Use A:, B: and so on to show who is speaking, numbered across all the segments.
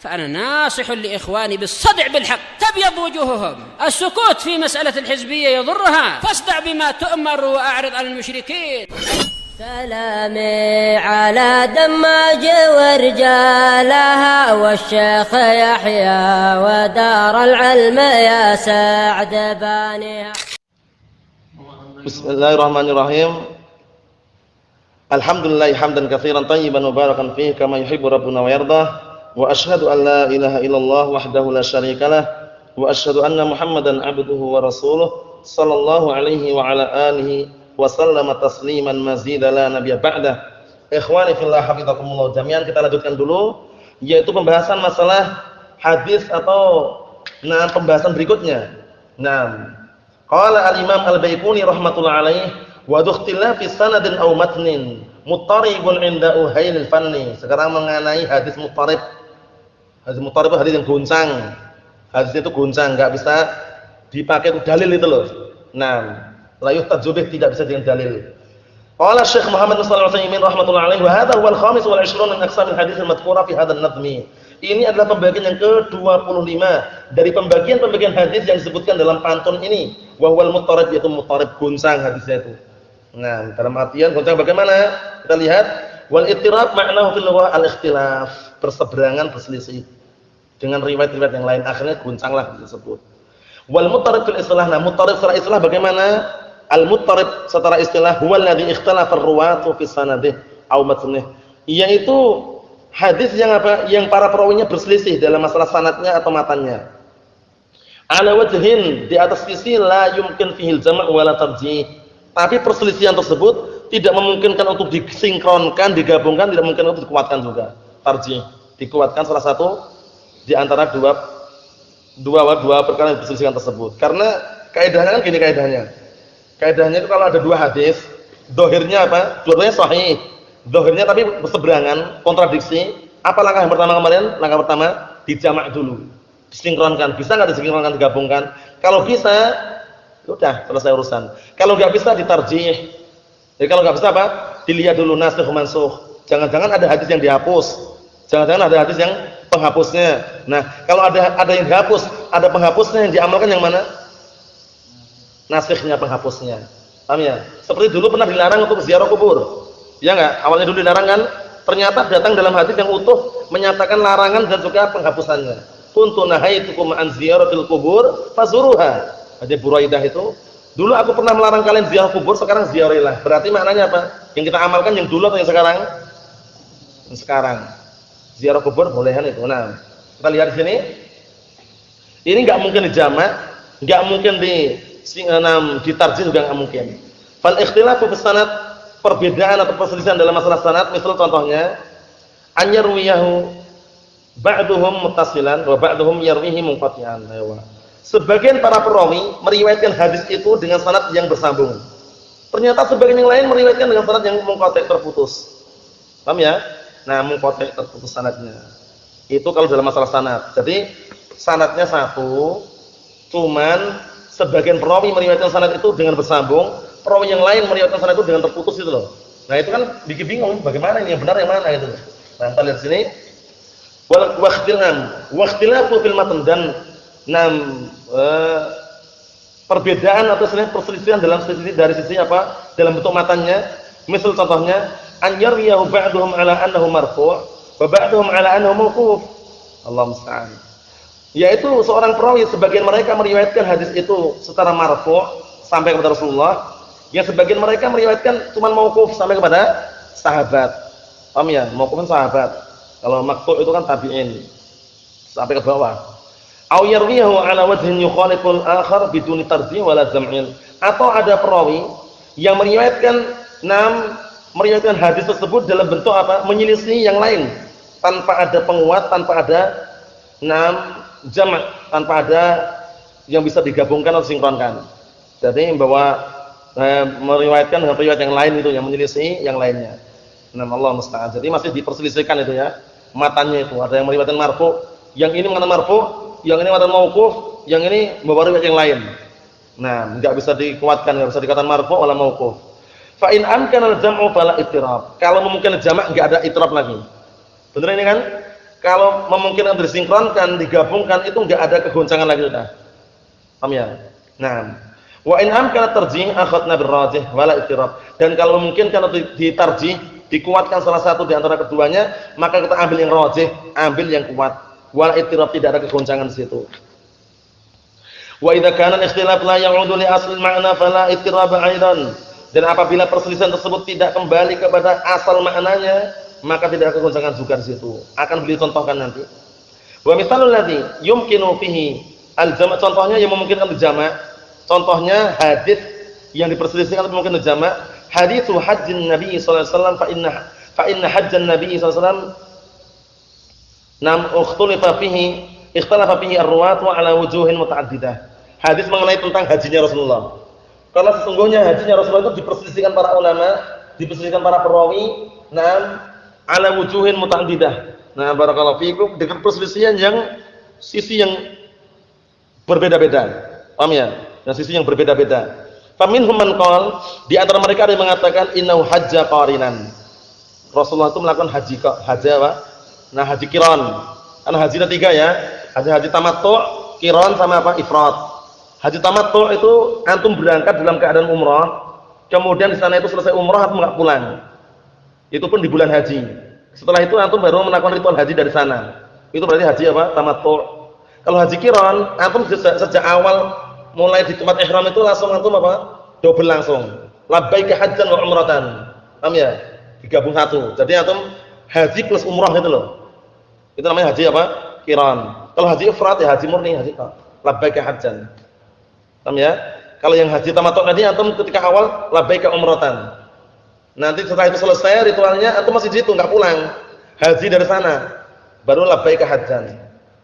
A: فأنا ناصح لإخواني بالصدع بالحق تبيض وجوههم. السكوت في مسألة الحزبية يضرها، فاصدع بما تؤمر وأعرض عن المشركين.
B: سلامي على دماج ورجالها والشيخ يحيى ودار العلم يا سعد بانيها.
C: Bismillahirrahmanirrahim. Alhamdulillah hamdan katsiran tayyiban mubarakan fihi kama yuhibbu rabbuna wa yardah. Wa asyhadu an la ilaha illallah wahdahu la syarikalah wa asyhadu anna Muhammadan abduhu wa rasuluh sallallahu alaihi wa ala alihi wa sallama tasliman mazida la nabiyya ba'dah. Ikhwani fillah hafizakumullah jami'an, kita lanjutkan dulu yaitu pembahasan masalah hadis atau pembahasan berikutnya. Qala al-Imam Al-Baiquni rahimatullah alaih wa ikhtilafi sanadin aw matnin muttaribun 'inda uhailil fanni. Sekarang mengenai hadis muttarib. Hadis muttarib itu hadis yang goncang. Hadis itu goncang, enggak bisa dipakai untuk dalil itu loh. La yuhtaju bih, tidak bisa dengan dalil. Qala Syekh Muhammad bin Shalih Al-Utsaimin rahimatullah alaihi wa hadha huwa al-khamis wal 20 min aqsam al-hadits al-madhkura fi hadha an-nadhmi. Ini adalah pembagian yang ke-25 dari pembagian-pembagian hadis yang disebutkan dalam pantun ini. Wa huwal muttarib, yaitu muttarib goncang hadisnya itu. Dalam artian goncang bagaimana? Kita lihat wal ittirab ma'nahu fil lughah al-ikhtilaf, berseberangan, berselisih dengan riwayat-riwayat yang lain, akhirnya goncanglah disebut. Wal muttarib fil istilah, muttarib secara istilah bagaimana? Al-muttarib secara istilah huwa alladhi ikhtalafa ar-ruwatu fi sanadih aw matnih, yaitu hadis yang apa? Yang para perawinya berselisih dalam masalah sanadnya atau matannya. Ala wajhin, di atas sisi la yumkin fihi al-jam' wa la tarjih. Tapi perselisihan tersebut tidak memungkinkan untuk disinkronkan, digabungkan, tidak mungkin untuk dikuatkan juga. Tarjih, dikuatkan salah satu di antara dua perkara yang berselisih tersebut. Karena kaidahnya kan gini kaidahnya. Kaidahnya itu kalau ada dua hadis, dohirnya apa? Dua-duanya sahih. Dohirnya tapi berseberangan, kontradiksi. Apa langkah yang pertama kemarin? Langkah pertama dijamak dulu, disinkronkan. Bisa nggak disinkronkan, digabungkan? Kalau bisa, udah selesai urusan. Kalau nggak bisa, ditarjih. Jadi kalau nggak bisa apa? Dilihat dulu nasikh mansukh. Jangan-jangan ada hadis yang dihapus. Jangan-jangan ada hadis yang penghapusnya. Nah, kalau ada yang dihapus, ada penghapusnya, yang diamalkan yang mana? Nasikhnya, penghapusnya. Paham ya? Seperti dulu pernah dilarang untuk ziarah kubur. Ya enggak? Awalnya dulu dilarang kan? Ternyata datang dalam hadis yang utuh menyatakan larangan dan juga penghapusannya. Kuntu nahaitukum an ziyaratil kubur fazuruha. Hadis Buraidah itu, dulu aku pernah melarang kalian ziarah kubur, sekarang ziarahilah. Berarti maknanya apa? Yang kita amalkan yang dulu atau yang sekarang? Yang sekarang. Ziarah kubur bolehan itu. Nah, kita lihat di sini. Ini enggak mungkin dijamak, enggak mungkin ditarjih juga enggak mungkin. Fal ikhtilafu fi sanad, perbedaan atau perselisihan dalam masalah sanad, misal contohnya anyarwiyahu ba'duhum muttasilan wa ba'duhum yarwihi munqati'an. Sebagian para perawi meriwayatkan hadis itu dengan sanad yang bersambung. Ternyata sebagian yang lain meriwayatkan dengan sanad yang munqati', terputus. Paham ya? Nah, munqati', terputus sanadnya. Itu kalau dalam masalah sanad. Jadi sanadnya satu, cuman sebagian perawi meriwayatkan sanad itu dengan bersambung, perawi yang lain meriwayatkan sanad itu dengan terputus itu loh. Nah, itu kan bikin bingung, bagaimana ini yang benar yang mana gitu. Nah, kita lihat sini. Wa ikhtilafu fil matan, dan perbedaan atau perselisihan dalam sisi dari sisi apa? Dalam bentuk matanya. Misal contohnya, an yarwiyahu ba'duhum ala annahu marfu' wa ba'duhum ala annahu mauquf. Allah musta'an. Yaitu seorang perawi, sebagian mereka meriwayatkan hadis itu secara marfu' sampai kepada Rasulullah, yang sebagian mereka meriwayatkan cuma mauquf sampai kepada sahabat. Paham ya? Mauquf kan sahabat. Kalau maqtu' itu kan tabi'in sampai ke bawah. Aw yarwiyahu ala wajhin yukhaliful akhar biduni tarjih wala jam'in. Atau ada perawi yang meriwayatkan hadis tersebut dalam bentuk apa? Menyelisih yang lain, tanpa ada penguat, tanpa ada jamak, tanpa ada yang bisa digabungkan atau sinkronkan. Jadi bahwa meriwayatkan dengan riwayat yang lain itu yang menyelisih yang lainnya. Allah musta'an. Jadi masih diperselisihkan itu ya. Matanya itu ada yang meriwayatkan marfu', yang ini mengatakan marfu', yang ini mengatakan mauquf, yang ini membawa riwayat yang lain. Nah, enggak bisa dikuatkan, enggak bisa dikatakan marfu' wala mauquf. Fa in amkana al-jam'u fala ittirab. Kalau memungkinkan jamak enggak ada ittirab lagi. Benar ini kan? kalau memungkinkan disinkronkan, digabungkan itu enggak ada kegoncangan lagi sudah. Paham ya? Nah, wa in amkana tarjih akhadna birrajih wala ittirab. Dan kalau mungkin kalau ditarjih, dikuatkan salah satu di antara keduanya, maka kita ambil yang rajih, ambil yang kuat. Wala ittirab, tidak ada kegoncangan di situ. Wa idza kana al-ikhtilaf la ya'udu li asl al-ma'na fala ittirab aidan. Dan apabila perselisihan tersebut tidak kembali kepada asal maknanya, maka tidak ada kegoncangan juga di situ. Akan beliau contohkan nanti. Wa mithalul ladzi yumkinu fihi al-jama', contohnya yang memungkinkan jamak. Contohnya hadis yang diperselisihkan mungkin jamak. Haditsu hajjin Nabi sallallahu alaihi wasallam fa inna hajjan Nabi sallallahu alaihi wasallam nam ikhtalafa fihi ar-ruwat wa ala wujuhin mutaaddidah. Hadis mengenai tentang hajinya Rasulullah. Karena sesungguhnya hajinya Rasulullah itu diperselisihkan para ulama, diperselisihkan para perawi, nam ala wujuhin mutaaddidah. Nah, barakallahu fikum, dengan perselisihan yang sisi yang berbeda-beda. Paham ya? Yang sisi yang berbeda-beda. Faminhum man qala, di antara mereka ada yang mengatakan innahu hajja qarinan. Rasulullah itu melakukan haji apa? Nah, haji qiran. Karena haji ada 3 ya. Haji tamattu', qiran sama apa? Ifrad. Haji tamattu' itu antum berangkat dalam keadaan umrah, kemudian di sana itu selesai umrah antum enggak pulang. Itu pun di bulan haji. Setelah itu antum baru melakukan ritual haji dari sana. Itu berarti haji apa? Tamattu'. Kalau haji qiran, antum sejak awal mulai di tempat ihram itu langsung antum apa? Double langsung. Labbaika hajjan wa umratan. Paham ya? Digabung satu. Jadi antum haji plus umrah gitu loh. Itu namanya haji apa? Qiran. Kalau haji ifrad ya haji murni, haji labbaika hajjan. Paham ya? Kalau yang haji tamattu' tadi antum ketika awal labbaika umratan. Nanti setelah itu selesai ritualnya antum masih di situ enggak pulang. Haji dari sana. Baru labbaika hajjan.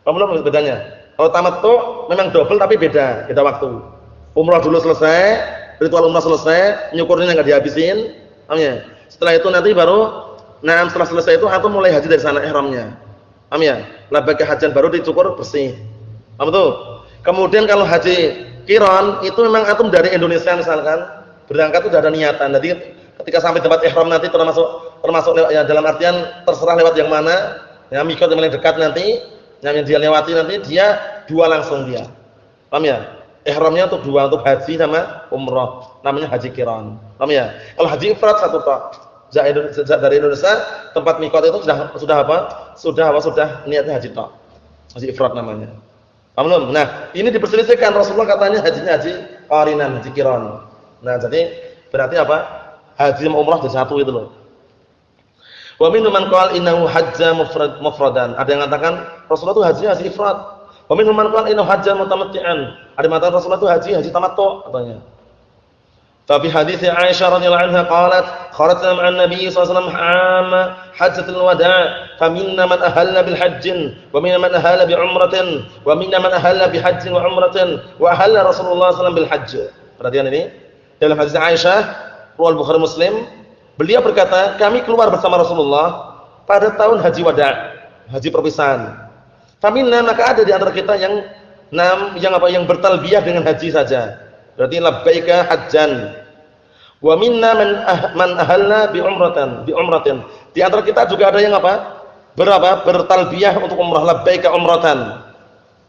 C: Paham belum bedanya? Kalau tamattu memang double tapi beda waktu. Umrah dulu selesai, ritual umrah selesai, nyukurnya enggak dihabisin. Paham ya? Setelah itu nanti baru setelah selesai itu antum mulai haji dari sana ihramnya. Paham ya? Labbaika hajjan baru dicukur bersih. Paham tuh? Kemudian kalau haji qiran itu memang antum dari Indonesia misalkan, berangkat sudah ada niatan. Jadi ketika sampai tempat ihram nanti termasuk ya dalam artian terserah lewat yang mana, ya mikot yang paling dekat nanti. Yang dia lewati nanti dia 2 langsung dia. Paham ya? Ihramnya untuk 2, untuk haji sama umrah. Namanya haji qiran. Paham ya? Kalau haji ifrad 1 tok. Dari Indonesia tempat mikot itu sudah apa? Sudah niatnya haji tok. Haji ifrad namanya. Paham belum? Nah, ini diperselisihkan Rasulullah katanya hajinya haji qarinan, haji qiran. Nah, jadi berarti apa? Haji sama umrah jadi 1 itu loh. Wa minhum man qala innahu hajja mufradan. Ada yang mengatakan Rasulullah itu haji ifrad. Wa minhum man qala innahu hajja mutamatti'an. Ada yang mengatakan Rasulullah itu haji tamattu' katanya. Tapi hadis Aisyah radhiyallahu anha qalat kharajna ma'an nabiy sallallahu alaihi wasallam 'ama hajjatul wada' faminna man ahalla bil hajjin wa minna man ahalla bi umratin wa minna man ahalla bi hajjin wa umratin wa ahalla Rasulullah sallallahu alaihi wasallam bil hajj. Perhatian ini dalam hadis Aisyah riwayat Bukhari Muslim. Beliau berkata, kami keluar bersama Rasulullah pada tahun haji wada', haji perpisahan. Faminna, maka ada di antara kita yang bertalbiyah dengan haji saja. Berarti labbaika hajjan. Wa minna man ahalla bi umratin. Di antara kita juga ada yang apa? Bertalbiyah untuk umrah, labbaika umratan.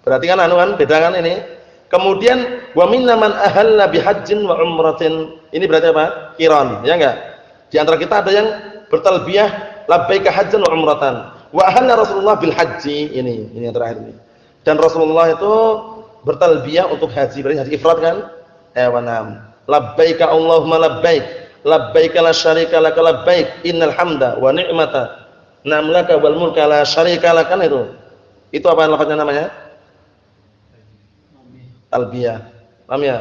C: Berarti kan beda kan ini. Kemudian wa minna man ahalla bi hajjin wa umratin. Ini berarti apa? Qiran, ya enggak? Di antara kita ada yang bertalbiyah labbaika hajjan wa umratan. Wa ahalla Rasulullah bil haji. Ini yang terakhir ini. Dan Rasulullah itu bertalbiyah untuk haji, berarti haji ifrad kan? Nam. Labbaika Allahumma labbaik. Labbaika la syarika laka labbaik. Innal hamda wa ni'mata nam laka wal mulka la syarika laka itu. Itu apa lafaznya namanya? Talbiyah. Paham ya?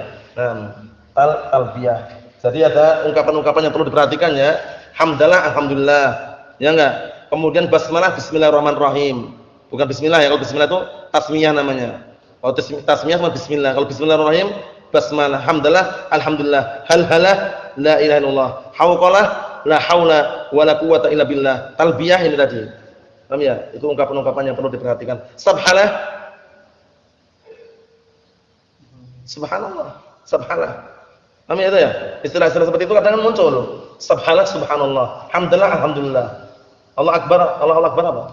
C: Talbiyah. Jadi ada ungkapan-ungkapan yang perlu diperhatikan ya. Hamdalah, alhamdulillah. Ya enggak? Kemudian basmalah, bismillahirrahmanirrahim. Bukan bismillah ya, kalau bismillah itu tasmiyah namanya. Kalau tasmiyah sama bismillah. Kalau bismillahirrahmanirrahim, basmalah, hamdalah, alhamdulillah. Halhalah, la ilaha illallah. Hauqalah, la haula wala quwwata illa billah. Talbiyah ini tadi. Paham ya? Itu ungkapan-ungkapan yang perlu diperhatikan. Subhanallah. Subhanallah. Subhanallah. Paham ya itu ya? Istilah-istilah seperti itu kadang muncul. Subhanallah, subhanallah. Hamdalah, alhamdulillah. Allah akbar, Allah akbar apa?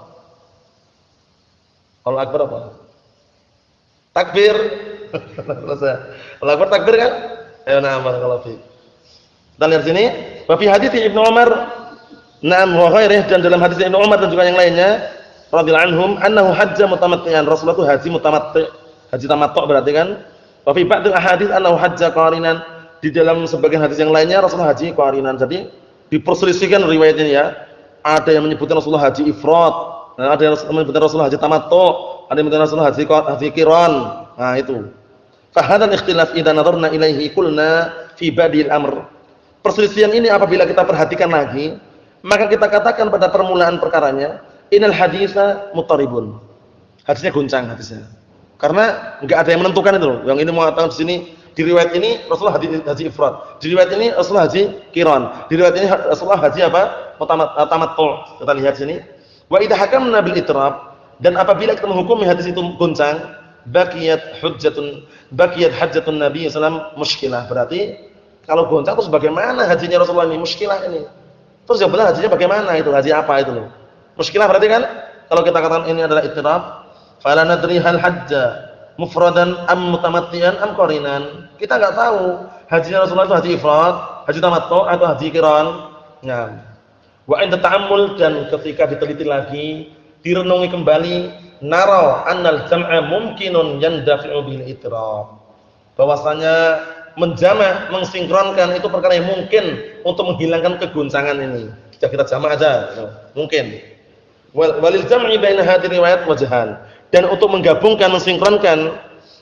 C: Allahu Akbar apa? Takbir. Selesai. Allahu Akbar takbir kan? Ayo na'am barakallahu fiik. Kita lihat sini, wa fi hadits Ibnu Umar, na'am wa ghairihi, dan dalam hadis Ibnu Umar dan juga yang lainnya radhiyallahu anhum, annahu hajja mutamatti'an. Rasulullah itu haji mutamatti', haji tamattu' berarti kan? Wa fi ba'd al-ahadits annahu hajja qarinan. Di dalam sebagian hadis yang lainnya Rasulullah haji qarinan. Jadi diperselisihkan riwayat ini ya. Ada yang menyebutkan Rasulullah haji ifrad, nah, ada yang menyebutkan Rasulullah haji tamattu', ada yang menyebutkan Rasulullah haji qiran. Nah, itu. Fa hadzal ikhtilaf idza nadarna ilaihi qulna fi badil amr. Perselisihan ini apabila kita perhatikan lagi, maka kita katakan pada permulaan perkaranya, innal haditsa mutaribun. Hadisnya goncang hadisnya. Karena enggak ada yang menentukan itu loh. Yang ini mengatakan di sini di riwayat ini Rasulullah haji ifrad, di riwayat ini Rasulullah haji qiran, di riwayat ini Rasulullah haji apa? Tamattu'. Kita lihat sini. Wa idza hakamna bil itrab, dan apabila kita menghukumi hadis itu goncang, baqiyat hajjatun Nabi sallallahu alaihi wasallam muskilah. Berarti kalau goncang terus bagaimana hajinya Rasulullah ini? Muskilah ini. Terus yang benar hajinya bagaimana itu? Haji apa itu loh? Muskilah berarti kan kalau kita katakan ini adalah ittirab, fala nadri hal hajja mufradan am mutamatti'an am qarinan. Kita enggak tahu hajinya Rasulullah itu haji ifrad, haji tamattu' atau haji qiran. Nah, wa inda ta'ammul, dan ketika diteliti lagi, direnungi kembali, nara annal jam'a mumkinun yandafi'u bil ittirab. Bahwasanya menjama', mensinkronkan itu perkara yang mungkin untuk menghilangkan kegoncangan ini. Sudah kita jama' aja, mungkin. Walil jam'i baina hadhihi riwayat wajhan. Dan untuk menggabungkan, mensinkronkan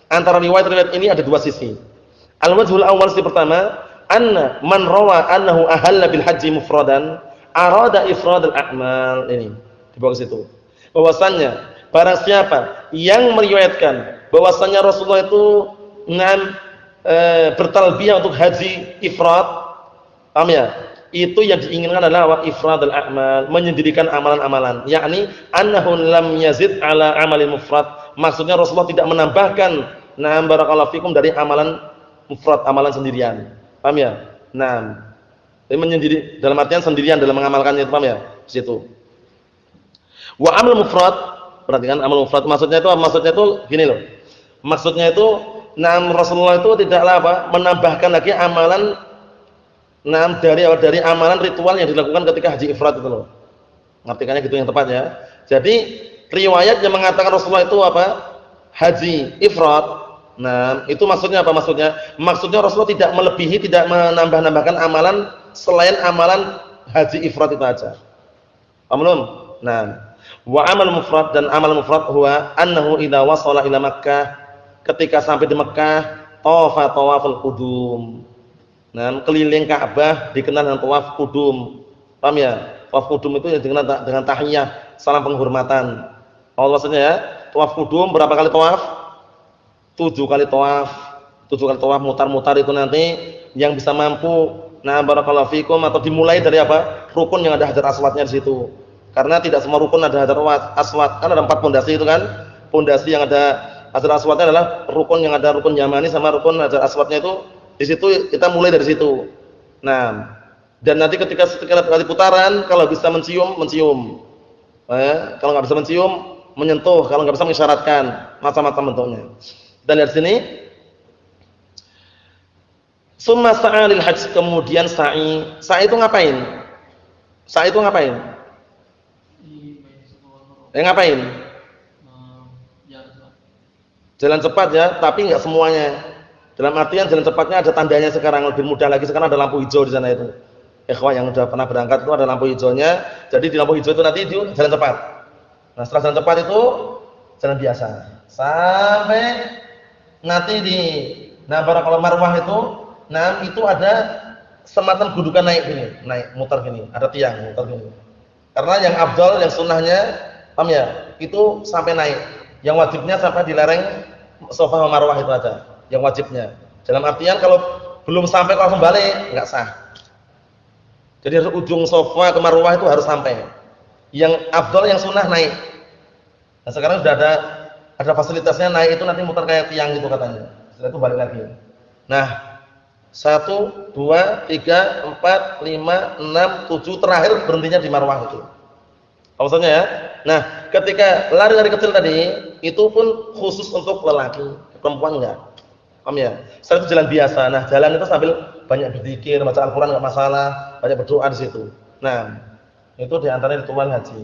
C: antara riwayat-riwayat ini ada dua sisi. Al-wajhul awwal, sisi pertama, anna man rawa annahu ahalla bil haji mufradan arada ifradal a'mal. Ini di bawah situ. Bahwasannya barang siapa yang meriwayatkan bahwasannya Rasulullah itu bertalbiyah untuk haji ifrad, paham ya? Itu yang diinginkan adalah ifradul a'mal, menyendirikan amalan-amalan, yakni annahu lam yazid ala amalil mufrad. Maksudnya Rasulullah tidak menambahkan na'am barakallahu fikum dari amalan mufrad, amalan sendirian. Paham ya? Naam. Jadi menyendiri dalam artian sendirian dalam mengamalkannya itu, paham ya? Di situ. Wa amal mufrad, perhatikan amal mufrad maksudnya itu gini loh. Maksudnya itu na'am Rasulullah itu tidaklah apa? Menambahkan lagi amalan dari amalan ritual yang dilakukan ketika haji ifrad itu loh. Ngartikannya gitu yang tepat ya. Jadi riwayat yang mengatakan Rasulullah itu apa? Haji ifrad. Nah, itu maksudnya apa maksudnya? Maksudnya Rasulullah tidak melebihi, tidak menambah-nambahkan amalan selain amalan haji ifrad itu aja. Paham belum? Nah, wa amal mufrad, dan amal mufrad huwa annahu idza wasala ila Makkah, ketika sampai di Mekah, tawafa tawaful qudum. Nah, keliling Ka'bah dikenal dengan tawaf qudum. Paham ya? Tawaf qudum itu yang dikenal dengan tahiyah, salam penghormatan. Allah maksudnya ya, tawaf qudum berapa kali tawaf? 7 kali tawaf. 7 kali tawaf mutar-mutar itu nanti yang bisa mampu, nah barakallahu fikum, atau dimulai dari apa? Rukun yang ada hajar aswadnya di situ. Karena tidak semua rukun ada hajar aswad. Kan ada 4 pondasi itu kan? Pondasi yang ada hajar aswadnya adalah rukun yang ada rukun Yamani sama rukun hajar aswadnya itu. Di situ kita mulai dari situ. Nah, dan nanti ketika kali putaran, kalau bisa mencium. Kalau nggak bisa mencium, menyentuh. Kalau nggak bisa mengisyaratkan, macam-macam bentuknya. Dan dari sini, summa sa'alil hajj, kemudian sa'i. Sa'i itu ngapain? Ngapain? Jalan cepat ya, tapi nggak semuanya. Dalam artian jalan cepatnya ada tandanya sekarang, lebih mudah lagi sekarang ada lampu hijau di sana itu. Ikhwah yang sudah pernah berangkat itu ada lampu hijaunya. Jadi di lampu hijau itu nanti itu jalan cepat. Nah, setelah jalan cepat itu jalan biasa. Sampai nanti di barakallahu marwah itu, itu ada semacam gudukan naik muter gini, ada tiang muter gini. Karena yang afdal, yang sunnahnya, paham ya? Itu sampai naik. Yang wajibnya sampai di lereng Safa wa Marwah itu aja. Yang wajibnya. Dalam artian kalau belum sampai langsung balik, enggak sah. Jadi harus ujung Safa ke Marwah itu harus sampai. Yang afdal, yang sunnah naik. Nah, sekarang sudah ada fasilitasnya naik itu nanti muter kayak tiang gitu katanya. Setelah itu balik lagi. Nah, 1, 2, 3, 4, 5, 6, 7 terakhir berhentinya di Marwah itu. Maksudnya ya. Nah, ketika lari-lari kecil tadi itu pun khusus untuk lelaki, perempuan enggak. Paham ya? Setelah itu jalan biasa. Nah, jalan itu sambil banyak berzikir, baca Al-Qur'an enggak masalah, banyak berdoa di situ. Nah, itu di antara ritual haji.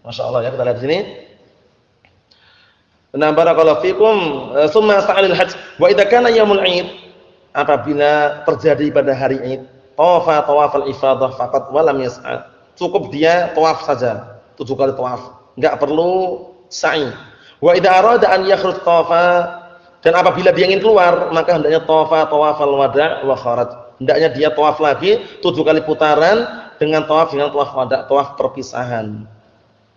C: Masya Allah ya, kita lihat di sini. Nah, barakallahu fikum. Summa sa'alil hajj. Wa idza kana yaumul 'id, apabila terjadi pada hari Id, tawafa tawafal ifadah faqat wa lam yas'a. Cukup dia tawaf saja, 7 kali tawaf, enggak perlu sa'i. Wa idza arada an yakhruj tawafa, dan apabila dia ingin keluar, maka hendaknya tawafa tawafal wada' wa kharaj. Hendaknya dia tawaf lagi 7 kali putaran dengan tawaf wada', tawaf perpisahan.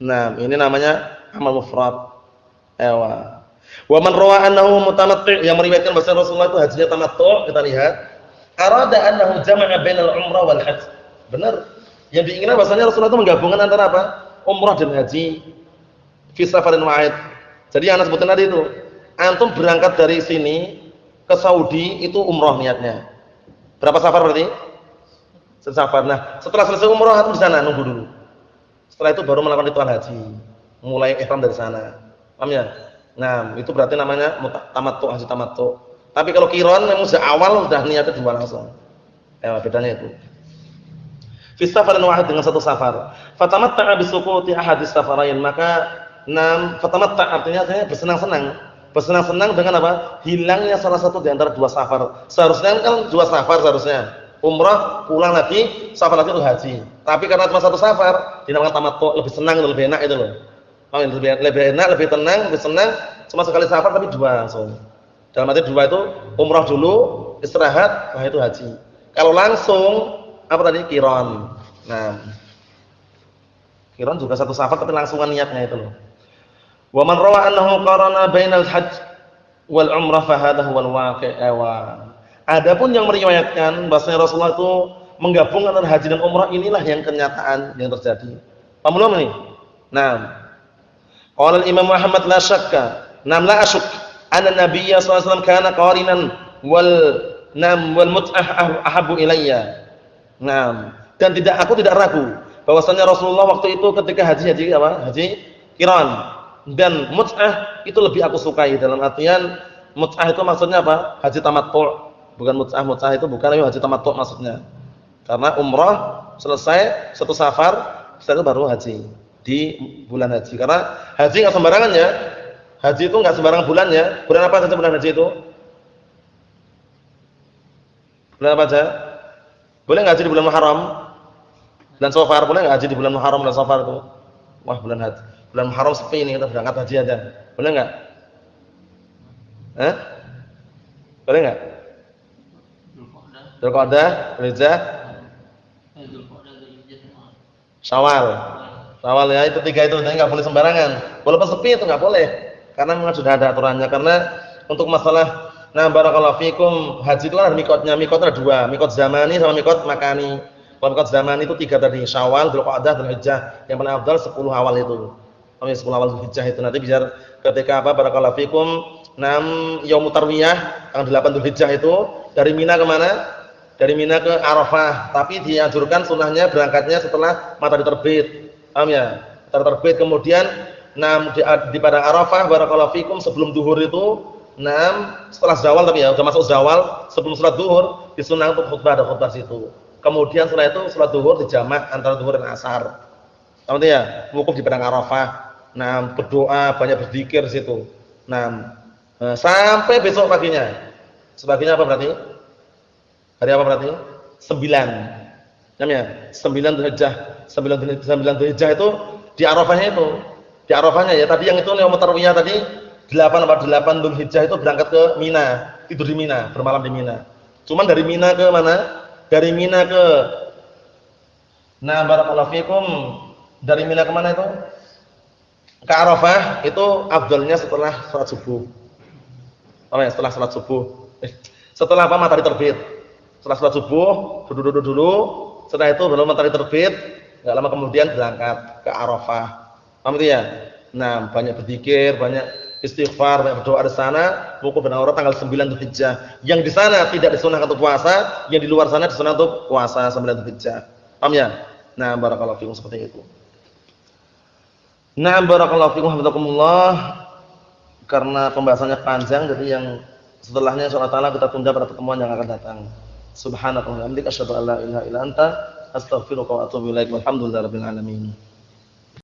C: Nah, ini namanya amal mufrad. Ewa. Wa man rawa annahu mutamatti', yang meriwayatkan bahwa Rasulullah itu hajinya tamattu', kita lihat. Arada annahu jama'a bainal umrah wal hajj. Benar. Yang diinginkan bahwasanya Rasulullah itu menggabungkan antara apa? Umrah dan haji. Fi safarin wahid. Jadi yang Anda sebutkan tadi itu, antum berangkat dari sini ke Saudi itu umrah niatnya. Berapa safar berarti? Safar. Nah, setelah selesai umrah antum di sana nunggu dulu. Setelah itu baru melakukan ritual haji. Mulai ihram dari sana. Paham ya? Nah, itu berarti namanya tamattu, haji tamattu. Tapi kalau qiran memang sejak awal sudah niatnya dua langsung. Bedanya itu. Fi safarin wahid, dengan satu safar. Fatamatta'a bi suquti ahadis safarain, maka fatamatta' artinya bersenang-senang. Bersenang-senang dengan apa? Hilangnya salah satu di antara dua safar. Seharusnya kan dua safar seharusnya. Umrah pulang lagi, safar lagi itu haji. Tapi karena cuma satu safar, dinamakan tamattu', lebih senang, lebih enak itu loh. Lebih enak, lebih tenang, lebih senang. Cuma sekali safar tapi dua langsung. Dalam arti dua itu umrah dulu, istirahat, itu haji. Kalau langsung apa tadi? Qiran. Nah, qiran juga satu safar tapi langsungan niatnya itu loh. Wa man rawa annahu qarana bainal hajj wal umrah fa hadha huwal waqi'. Adapun yang meriwayatkan bahwasanya Rasulullah itu menggabungkan antara haji dan umrah, inilah yang kenyataan yang terjadi. Paham belum ini? Nah, qala al-Imam Muhammad la syakka, la asyuk anna Nabiyya sallallahu alaihi wasallam kana qarinan wal mut'ah ahabbu ilayya. Dan aku tidak ragu bahwasanya Rasulullah waktu itu ketika haji apa? Haji qiran dan mut'ah itu lebih aku sukai. Dalam artian mut'ah itu maksudnya apa? Haji tamattu'. Bukan mut'ah itu bukan haji tamattu' maksudnya. Karena umrah selesai satu safar, setelah itu baru haji di bulan haji. Karena haji enggak sembarangan ya. Haji itu enggak sembarangan bulannya. Bulan apa saja bulan haji itu? Bulan apa saja? Boleh enggak haji di bulan Muharram? Bulan Safar boleh enggak haji di bulan Muharram, bulan Safar itu? Wah, bulan haji. Bulan Muharram sepi ini, kita berangkat haji aja. Boleh enggak? Boleh enggak? Dzulqa'dah, Dzulhijjah, Syawal. Syawal ya, itu tiga itu enggak boleh sembarangan. Walaupun sepi itu enggak boleh. Karena memang sudah ada aturannya. Karena untuk masalah barakallahu fikum, haji itu kan ada mikotnya. Mikot ada dua, mikot zamani sama mikot makani. Kalau mikot zamani itu tiga tadi, Syawal, Dzulqa'dah, Dzulhijjah. Yang paling afdal 10 awal itu. 10 awal Dzulhijjah itu nanti biar ketika apa barakallahu fikum, yaumut tarwiyah tanggal 8 Dzulhijjah itu dari Mina ke mana? Dari Mina ke Arafah. Tapi dianjurkan sunahnya berangkatnya setelah matahari terbit. Paham ya? Matahari terbit, kemudian di pada Arafah barakallahu fikum sebelum zuhur itu, setelah zawal, tapi ya udah masuk zawal, sebelum salat zuhur disunah untuk khutbah, ada khutbah situ. Kemudian setelah itu salat zuhur dijamak antara zuhur dan asar. Paham ya? Wukuf di padang Arafah. Berdoa, banyak berzikir situ. Sampai besok paginya. Sebagiannya apa berarti? Hari apa berarti? 9. Namanya 9 Dzulhijjah. 9 Dzulhijjah itu di Arafahnya itu. Di Arafahnya ya. Tadi yang itu yaumut tarwiyah tadi 8 Dzulhijjah itu berangkat ke Mina, tidur di Mina, bermalam di Mina. Cuman dari Mina ke mana? Dari Mina ke barakallahu fikum, dari Mina ke mana itu? Ke Arafah itu afdalnya setelah salat subuh. Setelah salat subuh. Setelah apa? Matahari terbit. Setelah salat subuh, duduk dulu. Setelah itu belum matahari terbit, enggak lama kemudian berangkat ke Arafah. Paham itu ya? Banyak berzikir, banyak istighfar, banyak berdoa di sana. Wukuf dan umrah tanggal 9 Dzulhijjah. Yang di sana tidak disunahkan untuk puasa, yang di luar sana disunahkan untuk puasa 9 Dzulhijjah. Paham ya? Barakallahu fikum seperti itu. Barakallahu fikum hafizakumullah. karena pembahasannya panjang, jadi yang setelahnya insyaallah taala kita tunda pada pertemuan yang akan datang. Subhanakallahumma wa bihamdika asyhadu an la ilaha illa anta astaghfiruka wa atubu ilaik. Walhamdulillahirabbil alamin.